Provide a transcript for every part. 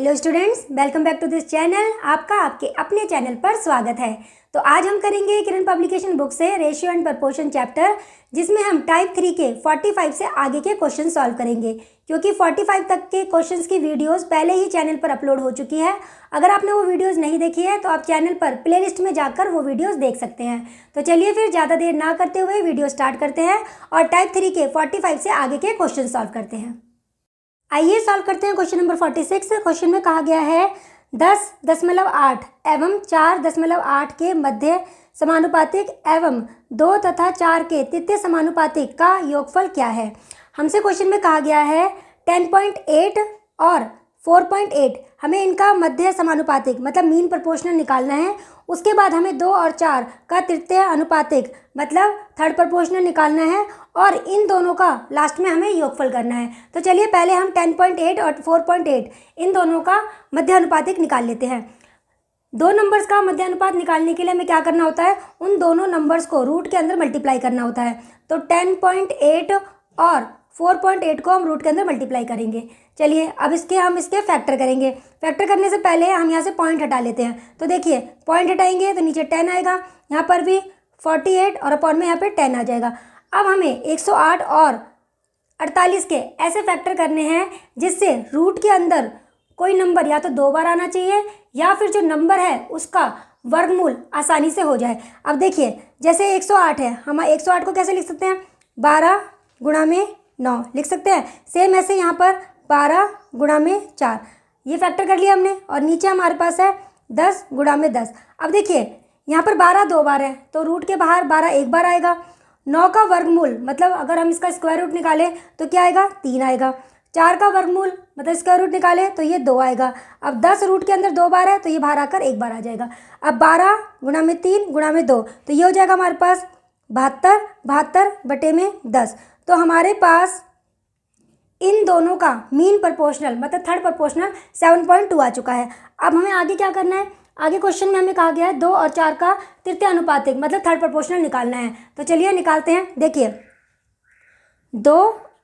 Hello students, welcome back to this channel. आपका आपके अपने चैनल पर स्वागत है। तो आज हम करेंगे किरण पब्लिकेशन बुक से रेशियो एंड प्रपोर्शन चैप्टर, जिसमें हम टाइप 3 के 45 से आगे के क्वेश्चन सॉल्व करेंगे। क्योंकि 45 तक के क्वेश्चंस की वीडियोस पहले ही चैनल पर अपलोड हो चुकी है। अगर आपने वो वीडियोस नहीं देखी है तो आप चैनल पर प्लेलिस्ट में जाकर वो वीडियोस देख सकते हैं। तो चलिए फिर ज़्यादा देर ना करते हुए वीडियो स्टार्ट करते हैं और टाइप 3 के 45 से आगे के क्वेश्चन सॉल्व करते हैं। आइए सॉल्व करते हैं क्वेश्चन नंबर 46। क्वेश्चन में कहा गया है 10.8 एवं 4.8 के मध्य समानुपातिक एवं 2 तथा 4 के तृतीय समानुपातिक का योगफल क्या है। हमसे क्वेश्चन में कहा गया है 10.8 और 4.8, हमें इनका मध्य समानुपातिक मतलब मीन प्रोपोर्शनल निकालना है। उसके बाद हमें 2 और 4 का तृतीय अनुपातिक मतलब थर्ड प्रोपोर्शनल निकालना है और इन दोनों का लास्ट में हमें योगफल करना है। तो चलिए पहले हम 10.8 और 4.8 इन दोनों का मध्य अनुपातिक निकाल लेते हैं। दो नंबर्स का मध्य अनुपात निकालने के लिए हमें क्या करना होता है, उन दोनों नंबर्स को रूट के अंदर मल्टीप्लाई करना होता है। तो 10.8 और 4.8 को हम रूट के अंदर मल्टीप्लाई करेंगे। चलिए अब हम इसके फैक्टर करेंगे। फैक्टर करने से पहले हम यहाँ से पॉइंट हटा लेते हैं। तो देखिए पॉइंट हटाएंगे तो नीचे 10 आएगा, यहाँ पर भी 48 और अपॉन में यहाँ पे 10 आ जाएगा। अब हमें 108 और 48 के ऐसे फैक्टर करने हैं जिससे रूट के अंदर कोई नंबर या तो 2 बार आना चाहिए या फिर जो नंबर है उसका वर्गमूल आसानी से हो जाए। अब देखिए जैसे 108 है, हम 108 को कैसे लिख सकते हैं, 12 गुणा में 9 लिख सकते हैं। सेम ऐसे यहाँ पर 12 गुणा में 4, ये फैक्टर कर लिया हमने। और नीचे हमारे पास है 10 गुणा में 10। अब देखिए यहाँ पर 12 2 बार है तो रूट के बाहर 12 एक बार आएगा। 9 का वर्गमूल मतलब अगर हम इसका स्क्वायर रूट निकालें तो क्या आएगा, 3 आएगा। 4 का वर्गमूल मतलब स्क्वायर रूट निकालें तो ये 2 आएगा। अब 10 रूट के अंदर 2 बार है तो ये बाहर आकर एक बार आ जाएगा। अब 12 गुणा में 3 गुणा में 2 तो ये हो जाएगा हमारे पास 72 बटे में 10। तो हमारे पास इन दोनों का मीन प्रोपोर्शनल मतलब थर्ड प्रोपोर्शनल 7.2 आ चुका है। अब हमें आगे क्या करना है, आगे क्वेश्चन में हमें कहा गया है 2 और 4 का तृतीय अनुपातिक मतलब थर्ड प्रोपोर्शनल निकालना है। तो चलिए निकालते हैं। देखिए 2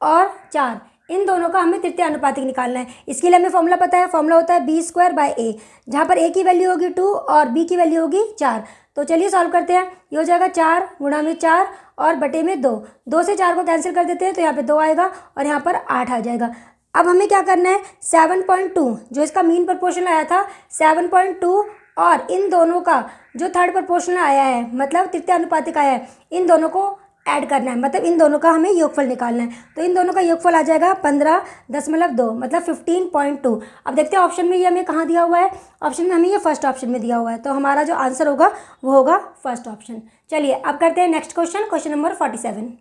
और 4 इन दोनों का हमें तृतीय अनुपातिक निकालना है। इसके लिए हमें फॉर्मूला पता है, फॉर्मूला होता है b² a, जहाँ पर a की वैल्यू होगी 2 और b की वैल्यू होगी 4। तो चलिए सॉल्व करते हैं। ये हो जाएगा 4 गुणा में 4 और बटे में 2। 2 से 4 को कैंसिल कर देते हैं तो यहाँ पे 2 आएगा और यहाँ पर 8 आ जाएगा। अब हमें क्या करना है, 7.2 जो इसका मीन प्रोपोर्शनल आया था 7.2 और इन दोनों का जो थर्ड प्रोपोर्शनल आया है मतलब तृतीय अनुपातिक आया है, इन दोनों को ऐड करना है मतलब इन दोनों का हमें योगफल निकालना है। तो इन दोनों का योगफल आ जाएगा 15.2 मतलब 15.2। अब देखते हैं ऑप्शन में ये हमें कहाँ दिया हुआ है। ऑप्शन में हमें ये फर्स्ट ऑप्शन में दिया हुआ है, तो हमारा जो आंसर होगा वो होगा फर्स्ट ऑप्शन। चलिए अब करते हैं नेक्स्ट क्वेश्चन, क्वेश्चन नंबर 47।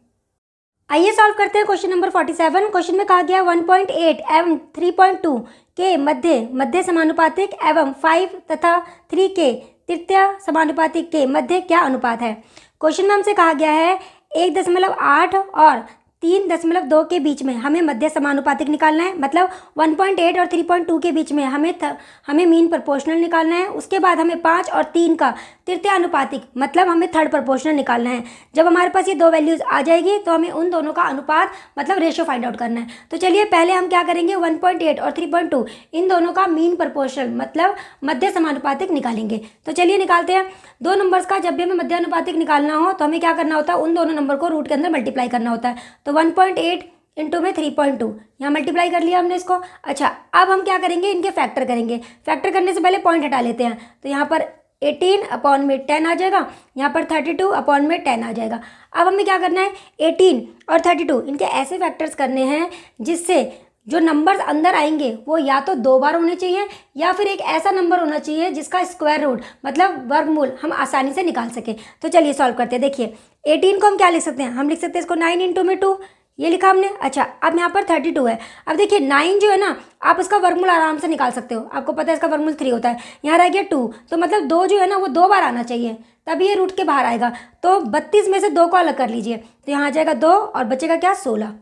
आइए सॉल्व करते हैं क्वेश्चन नंबर 47। क्वेश्चन में कहा गया 1.8 एवं 3.2 के मध्य समानुपातिक एवं 5 तथा 3 के तृतीय समानुपातिक के मध्य क्या अनुपात है। क्वेश्चन में हमसे कहा गया है 1.8 और 3.2 के बीच में हमें मध्य समानुपातिक निकालना है। मतलब 1.8 और 3.2 के बीच में हमें मीन प्रोपोर्शनल निकालना है। उसके बाद हमें 5 और 3 का तृतीय अनुपातिक मतलब हमें थर्ड प्रोपोर्शनल निकालना है। जब हमारे पास ये दो वैल्यूज़ आ जाएगी तो हमें उन दोनों का अनुपात मतलब रेशियो फाइंड आउट करना है। तो चलिए पहले हम क्या करेंगे, 1.8 और 3.2 इन दोनों का मीन प्रोपोर्शनल मतलब मध्य समानुपातिक निकालेंगे। तो चलिए निकालते हैं। दो नंबर्स का जब भी हमें मध्य अनुपातिक निकालना हो तो हमें क्या करना होता है, उन दोनों नंबर को रूट के अंदर मल्टीप्लाई करना होता है। तो 1.8 इंटू में 3.2 यहाँ मल्टीप्लाई कर लिया हमने इसको। अच्छा अब हम क्या करेंगे, इनके फैक्टर करेंगे। फैक्टर करने से पहले पॉइंट हटा लेते हैं। तो यहाँ पर 18 अपॉन में 10 आ जाएगा, यहाँ पर 32 अपॉन में 10 आ जाएगा। अब हमें क्या करना है, 18 और 32 इनके ऐसे फैक्टर्स करने हैं जिससे जो नंबर्स अंदर आएंगे वो या तो 2 बार होने चाहिए या फिर एक ऐसा नंबर होना चाहिए जिसका स्क्वायर रूट मतलब वर्गमूल हम आसानी से निकाल सकें। तो चलिए सॉल्व करते हैं। देखिए 18 को हम क्या लिख सकते हैं, हम लिख सकते हैं इसको 9 इंटू में 2, ये लिखा हमने। अच्छा अब यहाँ पर 32 है। अब देखिए 9 जो है ना, आप उसका वर्गमूल आराम से निकाल सकते हो। आपको पता है इसका वर्गमूल 3 होता है। यहाँ रह गया 2, तो मतलब 2 जो है ना वो 2 बार आना चाहिए तभी ये रूट के बाहर आएगा। तो 32 में से 2 को अलग कर लीजिए तो यहाँ आ जाएगा 2 और बचेगा क्या, 16।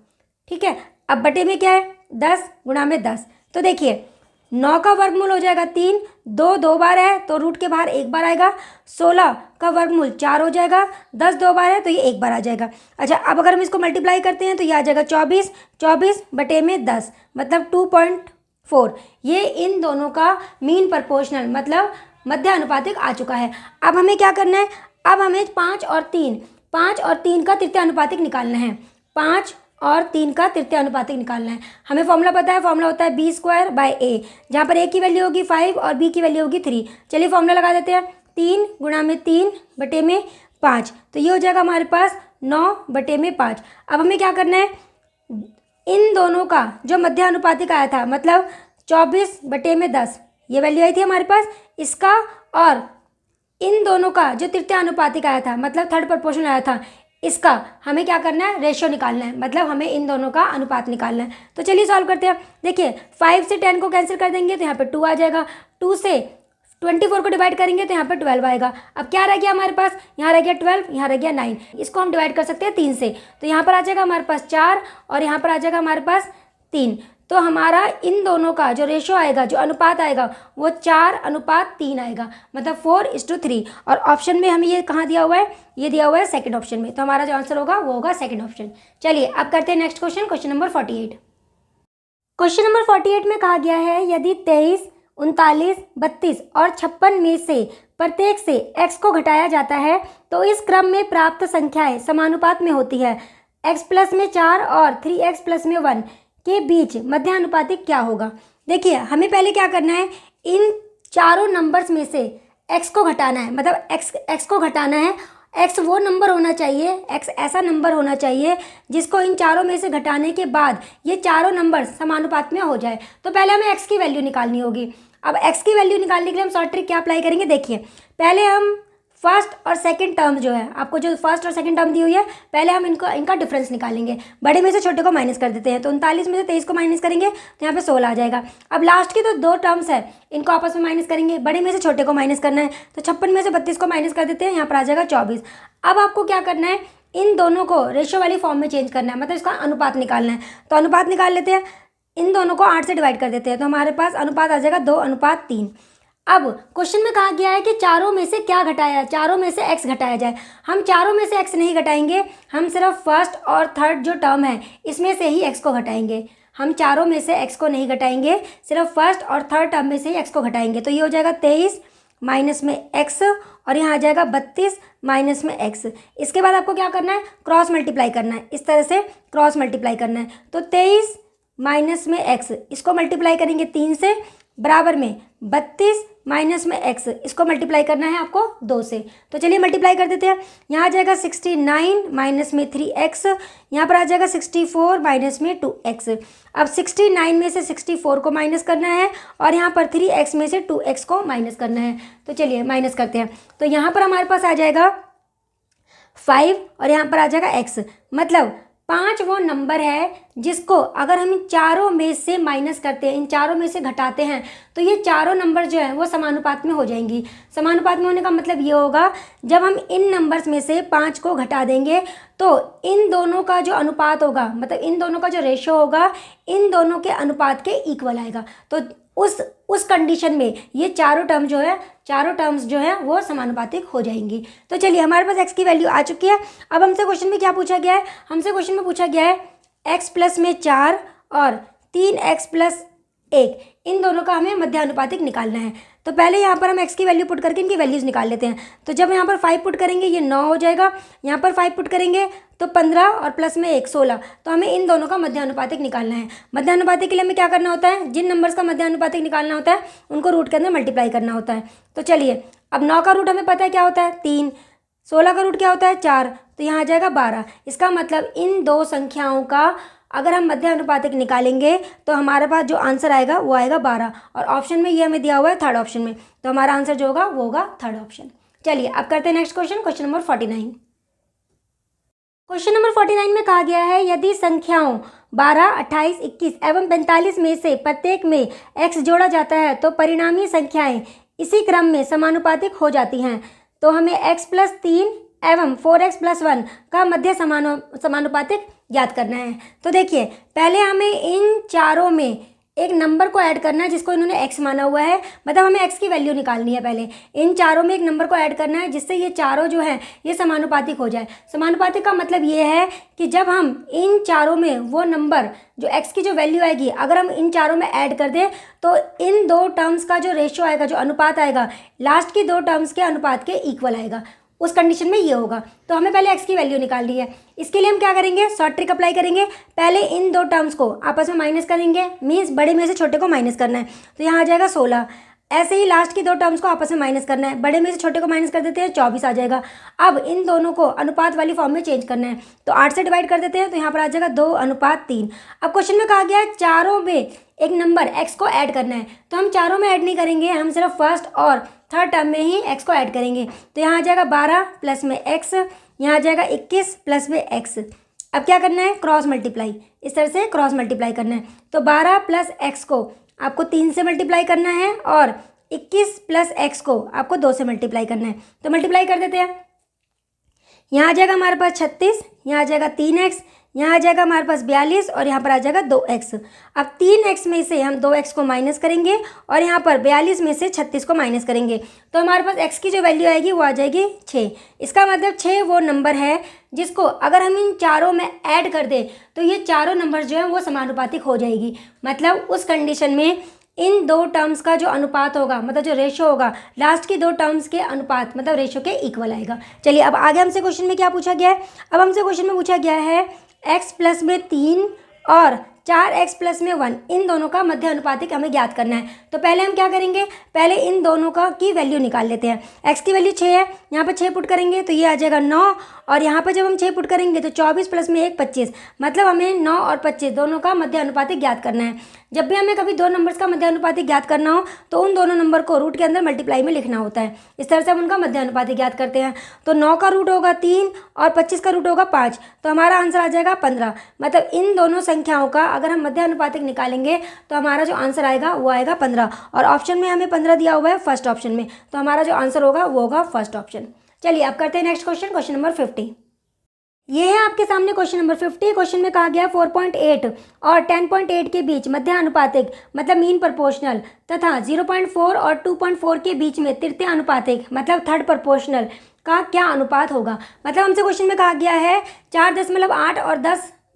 ठीक है, अब बटे में क्या है, 10 गुणा में 10। तो देखिए 9 का वर्गमूल हो जाएगा 3, 2 बार है तो रूट के बाहर एक बार आएगा। 16 का वर्गमूल 4 हो जाएगा, 10 2 बार है तो ये एक बार आ जाएगा। अच्छा अब अगर हम इसको मल्टीप्लाई करते हैं तो ये आ जाएगा 24 बटे में 10 मतलब 4। ये इन दोनों का मीन प्रोपोर्शनल मतलब मध्य अनुपातिक आ चुका है। अब हमें क्या करना है, अब हमें 5 और 3 का तृतीय अनुपातिक निकालना है। 5 और 3 का तृतीय अनुपातिक निकालना है। हमें फॉर्मूला पता है, फॉर्मूला होता है b² a, जहाँ पर a की वैल्यू होगी 5 और b की वैल्यू होगी 3। चलिए फॉर्मूला लगा देते हैं। 3 गुणा में 3 बटे में 5, तो ये हो जाएगा हमारे पास 9 बटे में 5। अब हमें क्या करना है, इन दोनों का जो मध्य अनुपातिक आया था मतलब 24 बटे में 10, ये वैल्यू आई थी हमारे पास इसका, और इन दोनों का जो तृतीय अनुपातिक आया था मतलब थर्ड प्रोपोर्शनल आया था इसका हमें क्या करना है, रेशियो निकालना है, मतलब हमें इन दोनों का अनुपात निकालना है। तो चलिए सॉल्व करते हैं। देखिए 5 से 10 को कैंसिल कर देंगे तो यहाँ पे 2 आ जाएगा, 2 से 24 को डिवाइड करेंगे तो यहाँ पे 12 आएगा। अब क्या रह गया हमारे पास, यहाँ रह गया 12, यहाँ रह गया 9। इसको हम डिवाइड कर सकते हैं 3 से, तो यहाँ पर आ जाएगा हमारे पास 4 और यहाँ पर आ जाएगा हमारे पास 3। तो हमारा इन दोनों का जो रेशियो आएगा, जो अनुपात आएगा वो 4:3 आएगा, मतलब 4:3। और ऑप्शन में हमें ये कहाँ दिया हुआ है, ये दिया हुआ है सेकंड ऑप्शन में, तो हमारा जो आंसर होगा वो होगा सेकंड ऑप्शन। चलिए अब करते हैं next question, question number 48। Question number 48 में कहा गया है यदि 23, 39, 32 और 56 में से प्रत्येक से x को घटाया जाता है तो इस क्रम में प्राप्त संख्याएं समानुपात में होती है। x प्लस में 4 और 3x प्लस में 1 के बीच मध्य अनुपातिक क्या होगा। देखिए हमें पहले क्या करना है, इन चारों नंबर्स में से x को घटाना है, मतलब x को घटाना है। x वो नंबर होना चाहिए, x ऐसा नंबर होना चाहिए जिसको इन चारों में से घटाने के बाद ये चारों नंबर समानुपात में हो जाए। तो पहले हमें x की वैल्यू निकालनी होगी। अब x की वैल्यू निकालने के लिए हम शॉर्ट ट्रिक क्या अप्लाई करेंगे, देखिए पहले हम फर्स्ट और सेकंड टर्म जो है, आपको जो फर्स्ट और सेकंड टर्म दी हुई है, पहले हम इनका डिफरेंस निकालेंगे। बड़े में से छोटे को माइनस कर देते हैं, तो 39 में से 23 को माइनस करेंगे तो यहाँ पे 16 आ जाएगा। अब लास्ट की तो 2 टर्म्स है, इनको आपस में माइनस करेंगे, बड़े में से छोटे को माइनस करना है, तो 56 में से 32 को माइनस कर देते हैं, यहाँ पर आ जाएगा 24। अब आपको क्या करना है, इन दोनों को रेशियो वाली फॉर्म में चेंज करना है, मतलब इसका अनुपात निकालना है। तो अनुपात निकाल लेते हैं, इन दोनों को 8 से डिवाइड कर देते हैं, तो हमारे पास अनुपात आ जाएगा 2:3। अब क्वेश्चन में कहा गया है कि चारों में से क्या घटाया, चारों में से x घटाया जाए। हम चारों में से x नहीं घटाएंगे, हम सिर्फ फर्स्ट और थर्ड जो टर्म है इसमें से ही x को घटाएंगे। हम चारों में से x को नहीं घटाएंगे, सिर्फ फर्स्ट और थर्ड टर्म में से ही x को घटाएंगे। तो ये हो जाएगा 23 माइनस में x और यहाँ आ जाएगा 32 माइनस में x। इसके बाद आपको क्या करना है, क्रॉस मल्टीप्लाई करना है, इस तरह से क्रॉस मल्टीप्लाई करना है। तो 23 माइनस में x, इसको मल्टीप्लाई करेंगे 3 से, बराबर में 32 माइनस में x, इसको मल्टीप्लाई करना है आपको 2 से। तो चलिए मल्टीप्लाई कर देते हैं। यहाँ आ जाएगा 69 माइनस में 3x, यहाँ पर आ जाएगा 64 माइनस में 2x। अब 69 में से 64 को माइनस करना है और यहाँ पर 3x में से 2x को माइनस करना है। तो चलिए माइनस करते हैं, तो यहाँ पर हमारे पास आ जाएगा 5 और यहाँ पर आ जाएगा x, मतलब 5 वो नंबर है जिसको अगर हम इन चारों में से माइनस करते हैं, इन चारों में से घटाते हैं, तो ये चारों नंबर जो है वो समानुपात में हो जाएंगी। समानुपात में होने का मतलब ये होगा, जब हम इन नंबर्स में से 5 को घटा देंगे तो इन दोनों का जो अनुपात होगा, मतलब इन दोनों का जो रेशियो होगा, इन दोनों के अनुपात के इक्वल आएगा। तो उस कंडीशन में ये चारों टर्म्स जो है वो समानुपातिक हो जाएंगी। तो चलिए हमारे पास x की वैल्यू आ चुकी है। अब हमसे क्वेश्चन में क्या पूछा गया है, हमसे क्वेश्चन में पूछा गया है x प्लस में 4 और 3x प्लस 1, इन दोनों का हमें मध्य अनुपातिक निकालना है। तो पहले यहाँ पर हम x की वैल्यू पुट करके इनकी वैल्यूज़ निकाल लेते हैं। तो जब यहाँ पर 5 पुट करेंगे ये 9 हो जाएगा, यहाँ पर 5 पुट करेंगे तो 15 और प्लस में 1 16। तो हमें इन दोनों का मध्य अनुपातिक निकालना है। मध्य अनुपातिक के लिए हमें क्या करना होता है, जिन नंबर्स का मध्य अनुपातिक निकालना होता है उनको रूट के अंदर मल्टीप्लाई करना होता है। तो चलिए अब 9 का रूट हमें पता है क्या होता है 3, 16 का रूट क्या होता है 4, तो यहाँ आ जाएगा 12। इसका मतलब इन दो संख्याओं का अगर हम मध्य अनुपातिक निकालेंगे तो हमारे पास जो आंसर आएगा वो आएगा 12, और ऑप्शन में ये हमें दिया हुआ है थर्ड ऑप्शन में, तो हमारा आंसर जो होगा वो होगा थर्ड ऑप्शन। चलिए अब करते हैं next question, question number 49। Question number 49 में कहा गया है यदि संख्याओं 12, 28, 21 एवं 45 में से प्रत्येक में x जोड़ा जाता है तो परिणामी संख्याएं इसी क्रम में समानुपातिक हो जाती हैं। तो हमें x प्लस 3 एवं 4x प्लस 1 का मध्य समानुपातिक ज्ञात करना है। तो देखिए पहले हमें इन चारों में एक नंबर को ऐड करना है जिसको इन्होंने x माना हुआ है, मतलब हमें x की वैल्यू निकालनी है। पहले इन चारों में एक नंबर को ऐड करना है जिससे ये चारों जो है ये समानुपातिक हो जाए। समानुपातिक का मतलब ये है कि जब हम इन चारों में वो नंबर जो x की जो वैल्यू आएगी अगर हम इन चारों में ऐड कर दें तो इन दो टर्म्स का जो रेशियो आएगा, जो अनुपात आएगा, लास्ट की दो टर्म्स के अनुपात के इक्वल आएगा। उस कंडीशन में ये होगा। तो हमें पहले x की वैल्यू निकालनी है। इसके लिए हम क्या करेंगे, शॉर्ट ट्रिक अप्लाई करेंगे। पहले इन दो टर्म्स को आपस में माइनस करेंगे, मीन्स बड़े में से छोटे को माइनस करना है, तो यहाँ आ जाएगा 16। ऐसे ही लास्ट की दो टर्म्स को आपस में माइनस करना है, बड़े में से छोटे को माइनस कर देते हैं, 24 आ जाएगा। अब इन दोनों को अनुपात वाली फॉर्म में चेंज करना है, तो 8 से डिवाइड कर देते हैं, तो यहाँ पर आ जाएगा 2:3। अब क्वेश्चन में कहा गया है चारों में एक नंबर x को ऐड करना है, तो हम चारों में ऐड नहीं करेंगे, हम सिर्फ फर्स्ट और थर्ड टर्म में ही x को ऐड करेंगे। तो यहाँ आ जाएगा 12 प्लस में x, यहाँ आ जाएगा 21 प्लस में x। अब क्या करना है, क्रॉस मल्टीप्लाई, इस तरह से क्रॉस मल्टीप्लाई करना है। तो 12 प्लस x को आपको 3 से मल्टीप्लाई करना है और 21 प्लस x को आपको 2 से मल्टीप्लाई करना है। तो मल्टीप्लाई कर देते हैं। यहाँ आ जाएगा हमारे पास 36, यहाँ आ जाएगा 3x, यहाँ आ जाएगा हमारे पास 42 और यहाँ पर आ जाएगा 2x। अब 3x में से हम 2x को माइनस करेंगे और यहाँ पर 42 में से 36 को माइनस करेंगे, तो हमारे पास x की जो वैल्यू आएगी वो आ जाएगी 6। इसका मतलब 6 वो नंबर है जिसको अगर हम इन चारों में ऐड कर दें तो ये चारों नंबर जो है वो समानुपातिक हो जाएगी। मतलब उस कंडीशन में इन दो टर्म्स का जो अनुपात होगा, मतलब जो रेशो होगा, लास्ट की दो टर्म्स के अनुपात मतलब रेशो के इक्वल आएगा। चलिए अब आगे हमसे क्वेश्चन में क्या पूछा गया है। अब हमसे क्वेश्चन में पूछा गया है x प्लस में 3 और 4x प्लस में 1, इन दोनों का मध्य अनुपातिक हमें ज्ञात करना है। तो पहले हम क्या करेंगे, पहले इन दोनों का की वैल्यू निकाल लेते हैं। x की वैल्यू 6 है, यहाँ पर 6 पुट करेंगे तो ये आ जाएगा 9, और यहाँ पर जब हम 6 पुट करेंगे तो 24 प्लस में 1 25, मतलब हमें 9 और 25 दोनों का मध्य अनुपातिक ज्ञात करना है। जब भी हमें कभी दो नंबर्स का मध्य अनुपातिक ज्ञात करना हो तो उन दोनों नंबर को रूट के अंदर मल्टीप्लाई में लिखना होता है। इस तरह से हम उनका मध्य अनुपातिक ज्ञात करते हैं। तो 9 का रूट होगा 3 और 25 का रूट होगा 5, तो हमारा आंसर आ जाएगा 15। मतलब इन दोनों संख्याओं का अगर हम मध्य अनुपातिक निकालेंगे तो हमारा जो आंसर आएगा वो आएगा 15, और ऑप्शन में हमें 15 दिया हुआ है फर्स्ट ऑप्शन में, तो हमारा जो आंसर होगा वो होगा फर्स्ट ऑप्शन। चलिए अब करते हैं नेक्स्ट क्वेश्चन, क्वेश्चन नंबर 50। ये है आपके सामने क्वेश्चन नंबर 50। क्वेश्चन में कहा गया 4.8 और 10.8 के बीच मध्य अनुपातिक मतलब मीन प्रोपोर्शनल तथा 0.4 और 2.4 के बीच में तृतीय अनुपातिक मतलब थर्ड प्रोपोर्शनल का क्या अनुपात होगा। मतलब हमसे क्वेश्चन में कहा गया है 4.8 और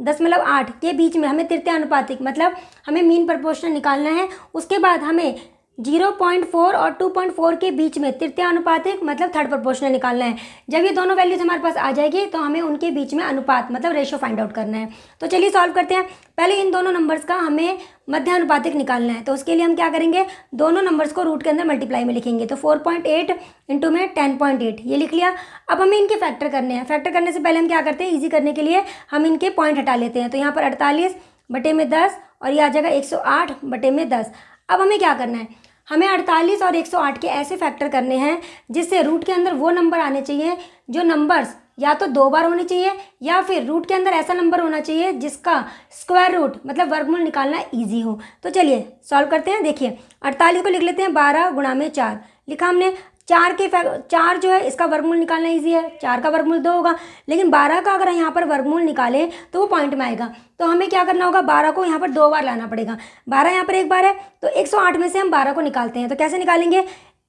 10.8 के बीच में हमें तृतीय अनुपातिक मतलब हमें मीन प्रोपोर्शनल निकालना है। उसके बाद हमें 0.4 और 2.4 के बीच में तृतीय अनुपातिक मतलब थर्ड प्रोपोर्शनल निकालना है। जब ये दोनों वैल्यूज हमारे पास आ जाएगी तो हमें उनके बीच में अनुपात मतलब रेशियो फाइंड आउट करना है। तो चलिए सॉल्व करते हैं। पहले इन दोनों नंबर्स का हमें मध्य अनुपातिक निकालना है, तो उसके लिए हम क्या करेंगे, दोनों नंबर्स को रूट के अंदर मल्टीप्लाई में लिखेंगे। तो 4.8 इंटू में 10.8 ये लिख लिया। अब हमें इनके फैक्टर करने हैं। फैक्टर करने से पहले हम क्या करते हैं, ईजी करने के लिए हम इनके पॉइंट हटा लेते हैं। तो यहाँ पर 48 बटे में 10 और ये आ जाएगा 108 बटे में 10। अब हमें क्या करना है, हमें 48 और 108 के ऐसे फैक्टर करने हैं जिससे रूट के अंदर वो नंबर आने चाहिए जो नंबर्स या तो 2 बार होने चाहिए या फिर रूट के अंदर ऐसा नंबर होना चाहिए जिसका स्क्वायर रूट मतलब वर्गमूल निकालना इजी हो। तो चलिए सॉल्व करते हैं। देखिए 48 को लिख लेते हैं 12 गुणा में 4 लिखा हमने। 4 जो है इसका वर्गमूल निकालना इजी है, 4 का वर्गमूल 2 होगा, लेकिन 12 का अगर यहाँ पर वर्गमूल निकाले तो वो पॉइंट में आएगा। तो हमें क्या करना होगा, 12 को यहाँ पर 2 बार लाना पड़ेगा। 12 यहाँ पर एक बार है तो 108 में से हम 12 को निकालते हैं। तो कैसे निकालेंगे,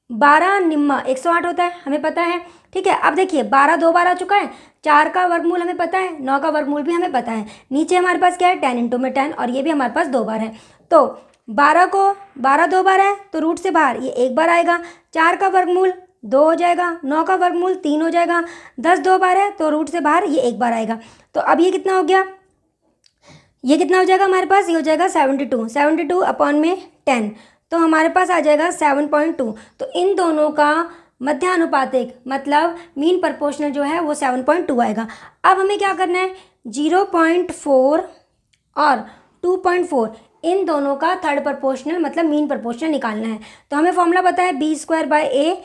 12 निम्मा 108 होता है, हमें पता है। ठीक है, अब देखिए 12 2 बार आ चुका है, 4 का वर्गमूल हमें पता है, 9 का वर्गमूल भी हमें पता है। नीचे हमारे पास क्या है, 10 इंटू में 10 और ये भी हमारे पास 2 बार है। तो 12 2 बार है तो रूट से बाहर ये एक बार आएगा। 4 का वर्गमूल 2 हो जाएगा, 9 का वर्गमूल 3 हो जाएगा, 10 2 बार है तो रूट से बाहर ये एक बार आएगा। तो अब ये कितना हो गया, ये कितना हो जाएगा हमारे पास, ये हो जाएगा 72 अपॉन में 10, तो हमारे पास आ जाएगा 7.2। तो इन दोनों का मध्य अनुपातिक मतलब मीन प्रोपोर्शनल जो है वो 7.2 आएगा। अब हमें क्या करना है, 0.4 और 2.4 इन दोनों का थर्ड प्रोपोर्शनल मतलब मीन प्रोपोर्शनल निकालना है। तो हमें फॉर्मूला पता है b²/a,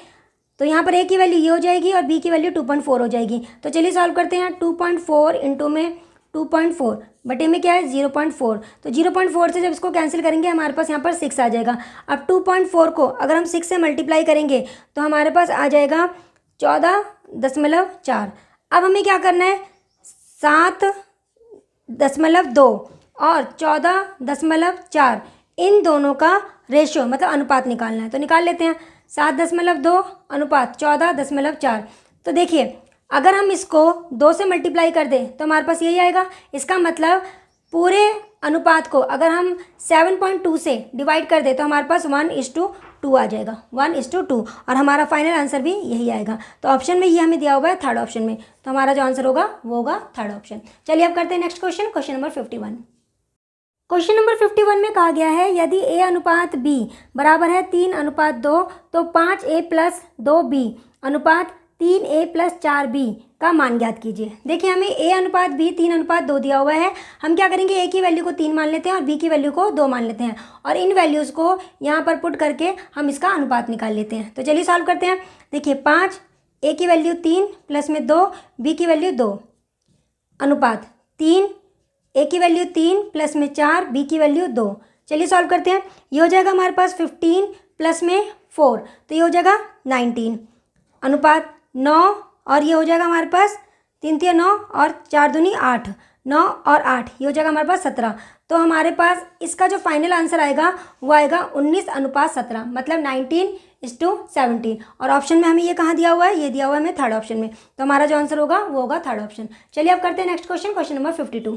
तो यहाँ पर a की वैल्यू ये हो जाएगी और b की वैल्यू 2.4 हो जाएगी। तो चलिए सॉल्व करते हैं। 2.4 इंटू में 2.4 बटे में क्या है 0.4, तो 0.4 से जब इसको कैंसिल करेंगे हमारे पास यहाँ पर 6 आ जाएगा। अब 2.4 को अगर हम 6 से मल्टीप्लाई करेंगे तो हमारे पास आ जाएगा 14.4। अब हमें क्या करना है, 7.2 और 14.4 इन दोनों का रेशियो मतलब अनुपात निकालना है। तो निकाल लेते हैं। 7.2 अनुपात 14.4। तो देखिए अगर हम इसको 2 से मल्टीप्लाई कर दें तो हमारे पास यही आएगा। इसका मतलब पूरे अनुपात को अगर हम 7.2 से डिवाइड कर दें तो हमारे पास 1:2 आ जाएगा, 1:2, और हमारा फाइनल आंसर भी यही आएगा। तो ऑप्शन में ये हमें दिया हुआ है थर्ड ऑप्शन में, तो हमारा जो आंसर होगा वो होगा थर्ड ऑप्शन। चलिए अब करते हैं next question, question number 51। Question number 51 में कहा गया है यदि a अनुपात b बराबर है 3:2 तो 5a + 2b अनुपात 3a + 4b का मान ज्ञात कीजिए। देखिए हमें a अनुपात b 3:2 दिया हुआ है। हम क्या करेंगे, a की वैल्यू को 3 मान लेते हैं और b की वैल्यू को 2 मान लेते हैं, और इन वैल्यूज़ को यहाँ पर पुट करके हम इसका अनुपात निकाल लेते हैं। तो चलिए सॉल्व करते हैं। देखिए 5, a की वैल्यू 3 प्लस में 2, b की वैल्यू 2 अनुपात 3, a की वैल्यू 3 प्लस में 4, b की वैल्यू 2। चलिए सॉल्व करते हैं। ये हो जाएगा हमारे पास 15 प्लस में 4, तो ये हो जाएगा 19 अनुपात 9, और ये हो जाएगा हमारे पास 3 3 9 और 4 दूनी 8, 9 और 8 ये हो जाएगा हमारे पास 17। तो हमारे पास इसका जो फाइनल आंसर आएगा वो आएगा 19:17, मतलब 19:17। और ऑप्शन में हमें ये कहाँ दिया हुआ है, ये दिया हुआ है हमें थर्ड ऑप्शन में। तो हमारा जो आंसर होगा वो होगा थर्ड ऑप्शन। चलिए अब करते हैं नेक्स्ट क्वेश्चन, क्वेश्चन नंबर 52।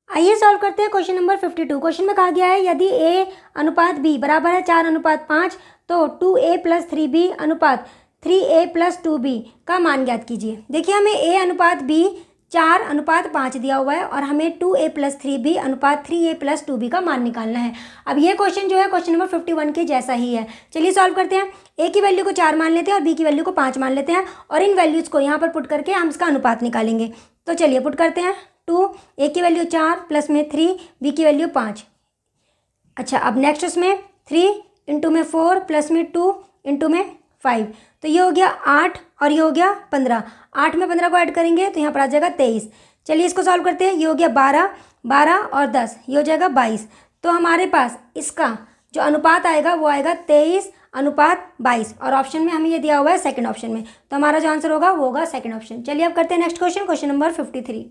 आइए सॉल्व करते हैं क्वेश्चन नंबर 52। क्वेश्चन में कहा गया है यदि a अनुपात b बराबर है 4:5 तो 2a + 3b अनुपात 3a + 2b का मान ज्ञात कीजिए। देखिए हमें a अनुपात b 4:5 दिया हुआ है और हमें 2a + 3b अनुपात 3a + 2b का मान निकालना है। अब ये क्वेश्चन जो है क्वेश्चन नंबर 51 के जैसा ही है। चलिए सॉल्व करते हैं। a की वैल्यू को 4 मान लेते हैं और b की वैल्यू को 5 मान लेते हैं, और इन वैल्यूज़ को यहाँ पर पुट करके हम इसका अनुपात निकालेंगे। तो चलिए पुट करते हैं। 2, a की वैल्यू 4 प्लस में 3, b की वैल्यू 5। अच्छा अब नेक्स्ट उसमें 3 इंटू में 4 प्लस में 2 इंटू में 5, तो ये हो गया 8 और ये हो गया 15। 8 में 15 को ऐड करेंगे तो यहाँ पर आ जाएगा 23। चलिए इसको सॉल्व करते हैं। ये हो गया 12, 12 और 10 ये हो जाएगा 22। तो हमारे पास इसका जो अनुपात आएगा वो आएगा 23:22, और ऑप्शन में हमें ये दिया हुआ है सेकंड ऑप्शन में। तो हमारा जो आंसर होगा वो होगा सेकंड ऑप्शन। चलिए अब करते हैं नेक्स्ट क्वेश्चन, क्वेश्चन नंबर 53।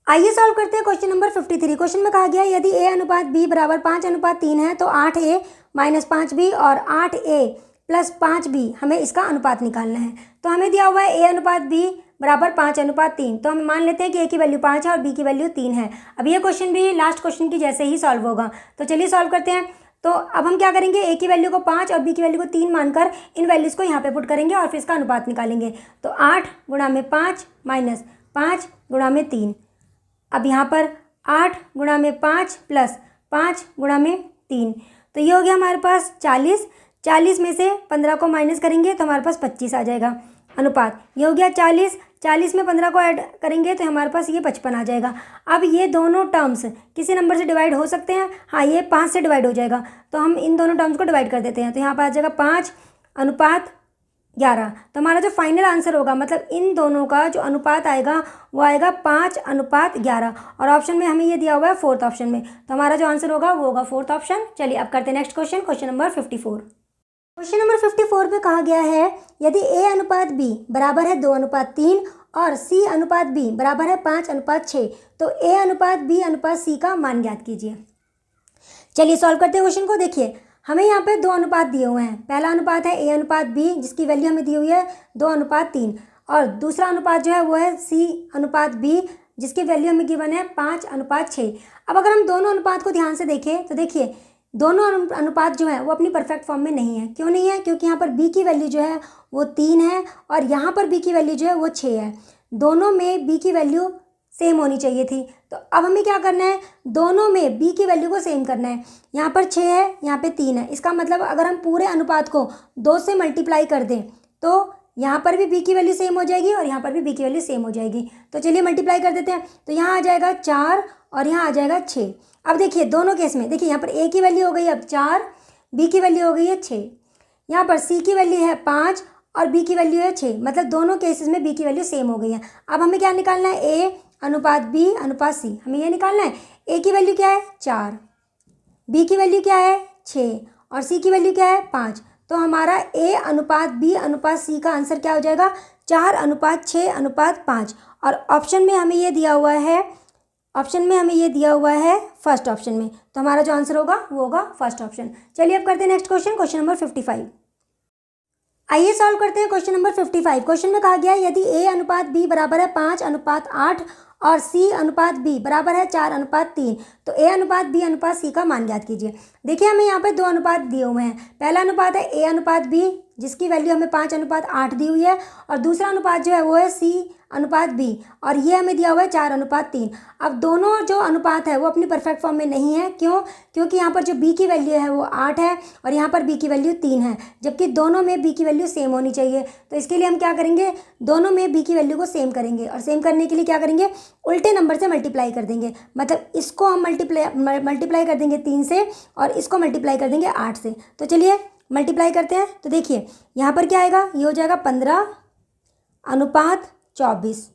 आइए सॉल्व करते हैं क्वेश्चन नंबर 53। क्वेश्चन में कहा गया यदि a अनुपात b बराबर 5:3 है तो 8a - 5b और 8a + 5b हमें इसका अनुपात निकालना है। तो हमें दिया हुआ है a अनुपात b बराबर 5:3, तो हम मान लेते हैं कि a की वैल्यू 5 है और b की वैल्यू 3 है। अब ये क्वेश्चन भी लास्ट क्वेश्चन की जैसे ही सॉल्व होगा। तो चलिए सॉल्व करते हैं। तो अब हम क्या करेंगे, a की वैल्यू को 5 और b की वैल्यू को 3 मानकर इन वैल्यूज़ को यहाँ पे पुट करेंगे और फिर इसका अनुपात निकालेंगे। तो 8 × 5 - 5 × 3। अब यहाँ पर 8 × 5 प्लस 5 × 3, तो ये हो गया हमारे पास 40। 40 में से 15 को माइनस करेंगे तो हमारे पास 25 आ जाएगा अनुपात। ये हो गया 40, 40 में 15 को ऐड करेंगे तो हमारे पास ये 55 आ जाएगा। अब ये दोनों टर्म्स किसी नंबर से डिवाइड हो सकते हैं, हाँ ये 5 से डिवाइड हो जाएगा, तो हम इन दोनों टर्म्स को डिवाइड कर देते हैं। तो यहाँ पर आ जाएगा 5:11। तो हमारा जो फाइनल आंसर होगा मतलब इन दोनों का जो अनुपात आएगा वो आएगा 5:11, और ऑप्शन में हमें ये दिया हुआ है फोर्थ ऑप्शन में। तो हमारा जो आंसर होगा वो होगा फोर्थ ऑप्शन। चलिए अब करते हैं next question, question number 54। Question number 54 में कहा गया है यदि a अनुपात b बराबर है 2:3 और c अनुपात b बराबर है 5:6 तो a अनुपात b अनुपात c का मान ज्ञात कीजिए। चलिए सॉल्व करते हैं क्वेश्चन को। देखिए हमें यहाँ पे 2 अनुपात दिए हुए हैं। पहला अनुपात है a अनुपात b जिसकी वैल्यू हमें दी हुई है 2:3, और दूसरा अनुपात जो है वो है c अनुपात b जिसकी वैल्यू हमें गिवन है 5:6। अब अगर हम दोनों अनुपात को ध्यान से देखें तो देखिए दोनों अनुपात जो है वो अपनी परफेक्ट फॉर्म में नहीं है। क्यों नहीं है? क्योंकि यहाँ पर b की वैल्यू जो है वो 3 है और यहाँ पर b की वैल्यू जो है वो 6 है। दोनों में b की वैल्यू सेम होनी चाहिए थी। तो अब हमें क्या करना है, दोनों में b की वैल्यू को सेम करना है। यहाँ पर 6 है, यहाँ पे 3 है। इसका मतलब अगर हम पूरे अनुपात को 2 से मल्टीप्लाई कर दें तो यहाँ पर भी b की वैल्यू सेम हो जाएगी और यहाँ पर भी b की वैल्यू सेम हो जाएगी। तो चलिए मल्टीप्लाई कर देते हैं। तो यहाँ आ जाएगा 4 और यहाँ आ जाएगा 6। अब देखिए दोनों केस में देखिए यहाँ पर a की वैल्यू हो गई अब 4, b की वैल्यू हो गई है 6। यहाँ पर c की वैल्यू है 5 और b की वैल्यू है 6, मतलब दोनों केसेस में b की वैल्यू सेम हो गई है। अब हमें क्या निकालना है, a अनुपात b अनुपात c, हमें ये निकालना है। a की वैल्यू क्या है 4, b की वैल्यू क्या है 6 और c की वैल्यू क्या है 5। तो हमारा a अनुपात b अनुपात c का आंसर क्या हो जाएगा 4:6:5, और ऑप्शन में हमें ये दिया हुआ है ऑप्शन में हमें ये दिया हुआ है फर्स्ट ऑप्शन में, तो हमारा जो आंसर होगा वो होगा फर्स्ट ऑप्शन। चलिए अब करते हैं नेक्स्ट क्वेश्चन, क्वेश्चन नंबर 55। आइए सॉल्व करते हैं क्वेश्चन नंबर 55। क्वेश्चन में कहा गया है यदि A अनुपात B बराबर है 5:8 और C अनुपात B बराबर है 4:3, तो A अनुपात B अनुपात C का मान ज्ञात कीजिए। देखिए हमें यहाँ पे दो अनुपात दिए हुए हैं। पहला अनुपात है A अनुपात B जिसकी वैल्यू हमें 5:8 दी हुई है, और दूसरा अनुपात जो है वो है C अनुपात B, और ये हमें दिया हुआ है 4:3। अब दोनों जो अनुपात है वो अपनी परफेक्ट फॉर्म में नहीं है। क्यों? क्योंकि यहाँ पर जो B की वैल्यू है वो 8 है और यहाँ पर B की वैल्यू 3 है, जबकि दोनों में B की वैल्यू सेम होनी चाहिए। तो इसके लिए हम क्या करेंगे, दोनों में B की वैल्यू को सेम करेंगे, और सेम करने के लिए क्या करेंगे, उल्टे नंबर से मल्टीप्लाई कर देंगे। मतलब इसको हम मल्टीप्लाई कर देंगे 3 से और इसको मल्टीप्लाई कर देंगे 8 से। तो चलिए मल्टीप्लाई करते हैं। तो देखिए यहाँ पर क्या आएगा, ये हो जाएगा 15:24,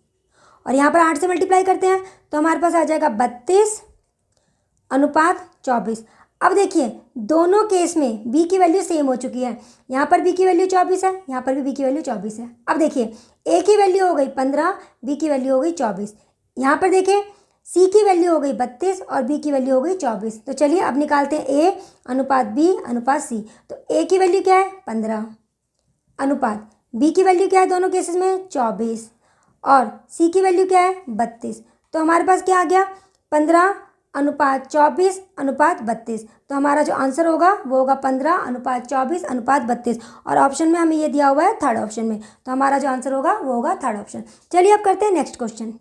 और यहाँ पर 8 से मल्टीप्लाई करते हैं तो हमारे पास आ जाएगा 32:24। अब देखिए दोनों केस में B की वैल्यू सेम हो चुकी है। यहाँ पर B की वैल्यू 24 है, यहाँ पर भी B की वैल्यू 24 है। अब देखिए A की वैल्यू हो गई 15, B की वैल्यू हो गई 24। यहाँ पर देखिए C की वैल्यू हो गई 32 और B की वैल्यू हो गई 24। तो चलिए अब निकालते हैं A अनुपात B अनुपात C। तो A की वैल्यू क्या है 15, अनुपात B की वैल्यू क्या है दोनों केसेस में 24, और C की वैल्यू क्या है 32। तो हमारे पास क्या आ गया 15:24 अनुपात 32। तो हमारा जो आंसर होगा वो होगा 15:24 अनुपात 32, और ऑप्शन में हमें ये दिया हुआ है थर्ड ऑप्शन में। तो हमारा जो आंसर होगा वो होगा थर्ड ऑप्शन। चलिए अब करते हैं नेक्स्ट क्वेश्चन।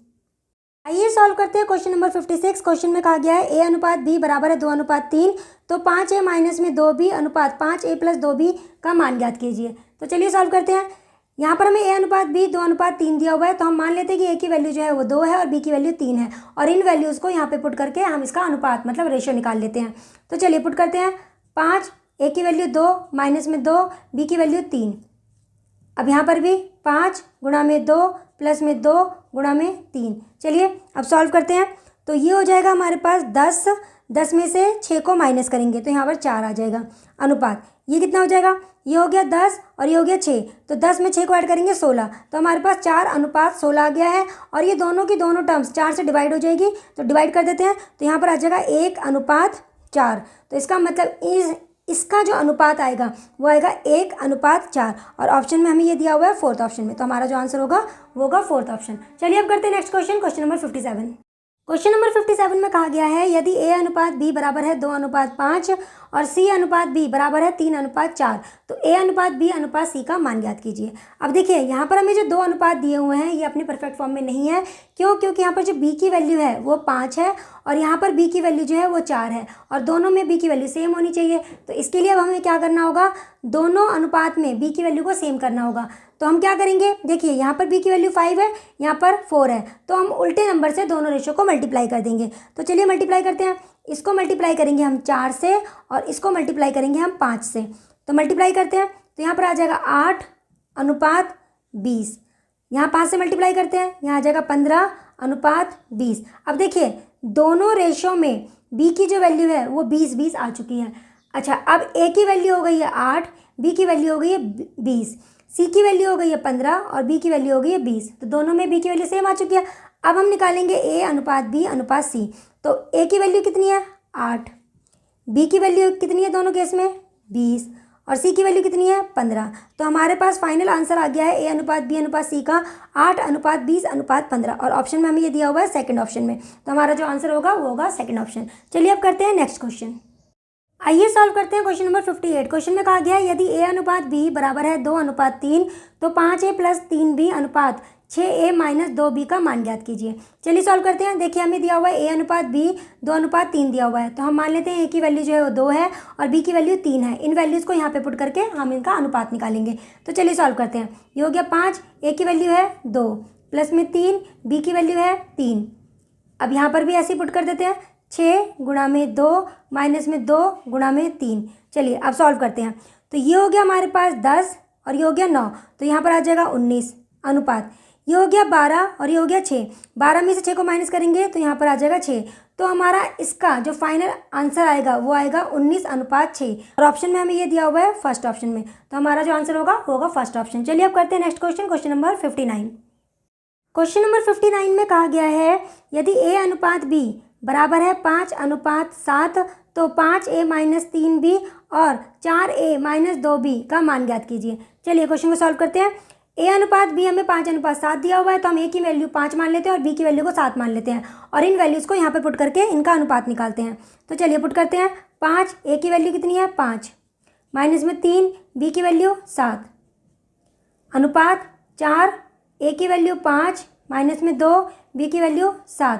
आइए सॉल्व करते हैं क्वेश्चन नंबर 56। क्वेश्चन में कहा गया है A अनुपात B बराबर है 2:3, तो 5A माइनस में 2B अनुपात 5A प्लस 2B का मान ज्ञात कीजिए। तो चलिए सॉल्व करते हैं। यहाँ पर हमें A अनुपात B 2:3 दिया हुआ है, तो हम मान लेते हैं कि A की वैल्यू जो है वो 2 है और B की वैल्यू 3 है, और इन वैल्यूज़ को यहाँ पे पुट करके हम इसका अनुपात मतलब रेशियो निकाल लेते हैं। तो चलिए पुट करते हैं। 5 A की वैल्यू 2 माइनस में 2 B की वैल्यू 3। अब यहाँ पर भी 5 गुणा में 2 प्लस में 2 गुणा में 3। चलिए अब सॉल्व करते हैं। तो ये हो जाएगा हमारे पास 10 में से 6 को माइनस करेंगे तो यहाँ पर 4 आ जाएगा। अनुपात ये कितना हो जाएगा, ये हो गया 10 और ये हो गया 6, तो 10 में 6 को ऐड करेंगे 16, तो हमारे पास 4:16 आ गया है। और ये दोनों की दोनों टर्म्स 4 से डिवाइड हो जाएगी, तो डिवाइड कर देते हैं। तो यहाँ पर आ जाएगा 1:4। तो इसका मतलब इसका जो अनुपात आएगा वो आएगा 1:4, और ऑप्शन में हमें ये दिया हुआ है फोर्थ ऑप्शन में। तो हमारा जो आंसर होगा वो होगा फोर्थ ऑप्शन। चलिए अब करते हैं next question, question number 57। Question number 57 में कहा गया है यदि A अनुपात B बराबर है 2:5 और C अनुपात B बराबर है 3:4, तो A अनुपात B अनुपात C का मान ज्ञात कीजिए। अब देखिए यहाँ पर हमें जो दो अनुपात दिए हुए हैं ये अपनी परफेक्ट फॉर्म में नहीं है। क्यों? क्योंकि यहाँ पर जो B की वैल्यू है वो 5 है और यहाँ पर B की वैल्यू जो है वो 4 है, और दोनों में B की वैल्यू सेम होनी चाहिए। तो इसके लिए अब हमें क्या करना होगा, दोनों अनुपात में B की वैल्यू को सेम करना होगा। तो हम क्या करेंगे, देखिए यहाँ पर B की वैल्यू 5 है, यहाँ पर 4 है, तो हम उल्टे नंबर से दोनों रेशियो को मल्टीप्लाई कर देंगे। तो चलिए मल्टीप्लाई करते हैं। इसको मल्टीप्लाई करेंगे हम 4 से और इसको मल्टीप्लाई करेंगे हम 5 से। तो मल्टीप्लाई करते हैं तो यहाँ पर आ जाएगा 8:20। यहाँ 5 से मल्टीप्लाई करते हैं, यहाँ आ जाएगा 15:20। अब देखिए दोनों रेशियो में B की जो वैल्यू है वो 20 आ चुकी है। अच्छा, अब A की वैल्यू हो गई है 8, B की वैल्यू हो गई है 20, C की वैल्यू हो गई है 15 और B की वैल्यू हो गई है 20। तो दोनों में B की वैल्यू सेम आ चुकी है। अब हम निकालेंगे A अनुपात B अनुपात C। तो A की वैल्यू कितनी है 8, B की वैल्यू कितनी है दोनों केस में 20, और C की वैल्यू कितनी है 15। तो हमारे पास फाइनल आंसर आ गया है A अनुपात B अनुपात C का 8:20:15, और ऑप्शन में हमें ये दिया हुआ है सेकंड ऑप्शन में। तो हमारा जो आंसर होगा वो होगा सेकंड ऑप्शन। चलिए अब करते हैं नेक्स्ट क्वेश्चन। आइए सॉल्व करते हैं क्वेश्चन नंबर 58। क्वेश्चन में कहा गया है यदि A अनुपात B बराबर है 2:3, तो 5A प्लस 3B अनुपात 6A माइनस 2B का मान ज्ञात कीजिए। चलिए सॉल्व करते हैं। देखिए हमें दिया हुआ है A अनुपात B 2:3 दिया हुआ है, तो हम मान लेते हैं A की वैल्यू जो है वो 2 है और B की वैल्यू 3 है। इन वैल्यूज़ को यहाँ पे पुट करके हम इनका अनुपात निकालेंगे। तो चलिए सॉल्व करते हैं। ये हो गया 5, A की वैल्यू है 2 प्लस में 3, B की वैल्यू है 3। अब यहाँ पर भी ऐसे ही पुट कर देते हैं, 6 गुणा में 2 माइनस में 2 गुणा में 3। चलिए अब सॉल्व करते हैं। तो ये हो गया हमारे पास 10 और ये हो गया 9, तो यहाँ पर आ जाएगा 19। अनुपात ये हो गया 12 और ये हो गया 6, 12 में से 6 को माइनस करेंगे तो यहाँ पर आ जाएगा 6। तो हमारा इसका जो फाइनल आंसर आएगा वो आएगा 19:6, और ऑप्शन में हमें ये दिया हुआ है फर्स्ट ऑप्शन में। तो हमारा जो आंसर होगा वो होगा फर्स्ट ऑप्शन। चलिए अब करते हैं next question, question number 59। Question number 59 में कहा गया है यदि a अनुपात b बराबर है 5:7 तो 5a माइनस 3b और 4a माइनस 2b का मान ज्ञात कीजिए। चलिए क्वेश्चन को सॉल्व करते हैं। a अनुपात b हमें 5:7 दिया हुआ है, तो हम a की वैल्यू 5 मान लेते हैं और b की वैल्यू को 7 मान लेते हैं और इन वैल्यूज़ को यहाँ पर पुट करके इनका अनुपात निकालते हैं। तो चलिए पुट करते हैं। 5 a की वैल्यू कितनी है 5, माइनस में 3 b की वैल्यू 7, अनुपात 4 a की वैल्यू 5 माइनस में 2 b की वैल्यू 7।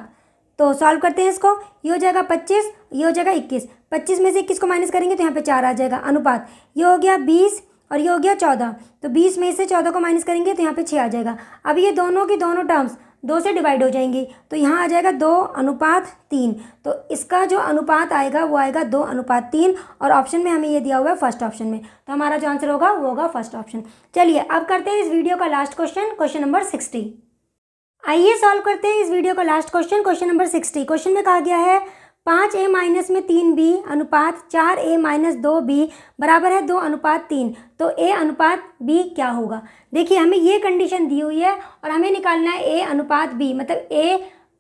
तो सॉल्व करते हैं इसको। ये हो जाएगा 25, ये हो जाएगा 21। 25 में से 21 को माइनस करेंगे तो यहाँ पे 4 आ जाएगा। अनुपात ये हो गया 20 और ये हो गया 14, तो 20 में से 14 को माइनस करेंगे तो यहाँ पे 6 आ जाएगा। अब ये दोनों की दोनों टर्म्स 2 से डिवाइड हो जाएंगी, तो यहाँ आ जाएगा 2:3। तो इसका जो अनुपात आएगा वो आएगा 2:3 और ऑप्शन में हमें ये दिया हुआ है फर्स्ट ऑप्शन में, तो हमारा जो आंसर होगा वो होगा फर्स्ट ऑप्शन। चलिए अब करते हैं इस वीडियो का लास्ट क्वेश्चन, क्वेश्चन नंबर 60। आइए सॉल्व करते हैं इस वीडियो का last question, question number 60। Question में कहा गया है 5a माइनस में 3b अनुपात 4a माइनस 2b बराबर है 2:3, तो a अनुपात b क्या होगा। देखिए हमें ये कंडीशन दी हुई है और हमें निकालना है a अनुपात b, मतलब a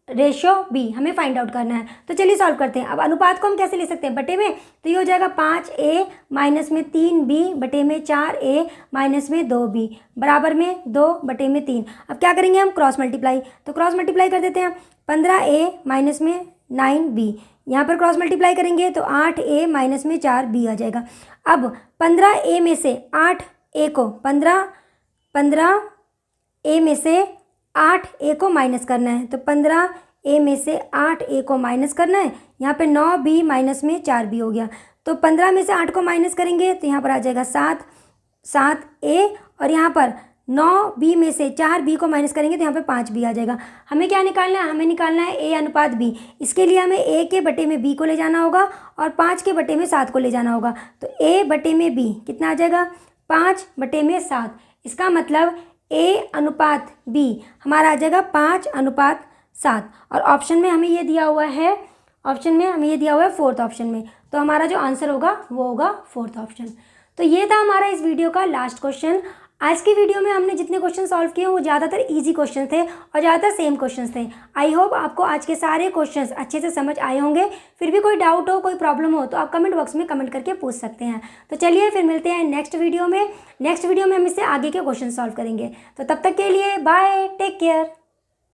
रेशो b हमें फाइंड आउट करना है। तो चलिए सॉल्व करते हैं। अब अनुपात को हम कैसे ले सकते हैं, बटे में, तो ये हो जाएगा 5a माइनस में 3b बटे में 4a माइनस में 2b बराबर में 2/3। अब क्या करेंगे हम, क्रॉस मल्टीप्लाई, तो क्रॉस मल्टीप्लाई कर देते हैं। 15a माइनस में 9b, यहाँ पर क्रॉस मल्टीप्लाई करेंगे तो 8a माइनस में 4b आ जाएगा। अब 15a में से 8a को 15a में से 8a को माइनस करना है, तो 15a में से 8a को माइनस करना है। यहाँ पे 9b माइनस में 4b हो गया, तो 15 में से 8 को माइनस करेंगे तो यहाँ पर आ जाएगा 7a और यहाँ पर 9b में से 4b को माइनस करेंगे तो यहाँ पे 5b आ जाएगा। हमें क्या निकालना है, हमें निकालना है a अनुपात b। इसके लिए हमें a के बटे में b को ले जाना होगा और 5 के बटे में 7 को ले जाना होगा। तो a बटे में b कितना आ जाएगा, 5/7। इसका मतलब a अनुपात b हमारा आ जाएगा 5:7 और ऑप्शन में हमें ये दिया हुआ है, ऑप्शन में हमें ये दिया हुआ है फोर्थ ऑप्शन में, तो हमारा जो आंसर होगा वो होगा फोर्थ ऑप्शन। तो ये था हमारा इस वीडियो का लास्ट क्वेश्चन। आज की वीडियो में हमने जितने क्वेश्चन सॉल्व किए वो ज़्यादातर इजी क्वेश्चन थे और ज़्यादातर सेम क्वेश्चन थे। आई होप आपको आज के सारे क्वेश्चंस अच्छे से समझ आए होंगे। फिर भी कोई डाउट हो, कोई प्रॉब्लम हो तो आप कमेंट बॉक्स में कमेंट करके पूछ सकते हैं। तो चलिए फिर मिलते हैं नेक्स्ट वीडियो में। नेक्स्ट वीडियो में हम इससे आगे के क्वेश्चन सॉल्व करेंगे। तो तब तक के लिए बाय, टेक केयर।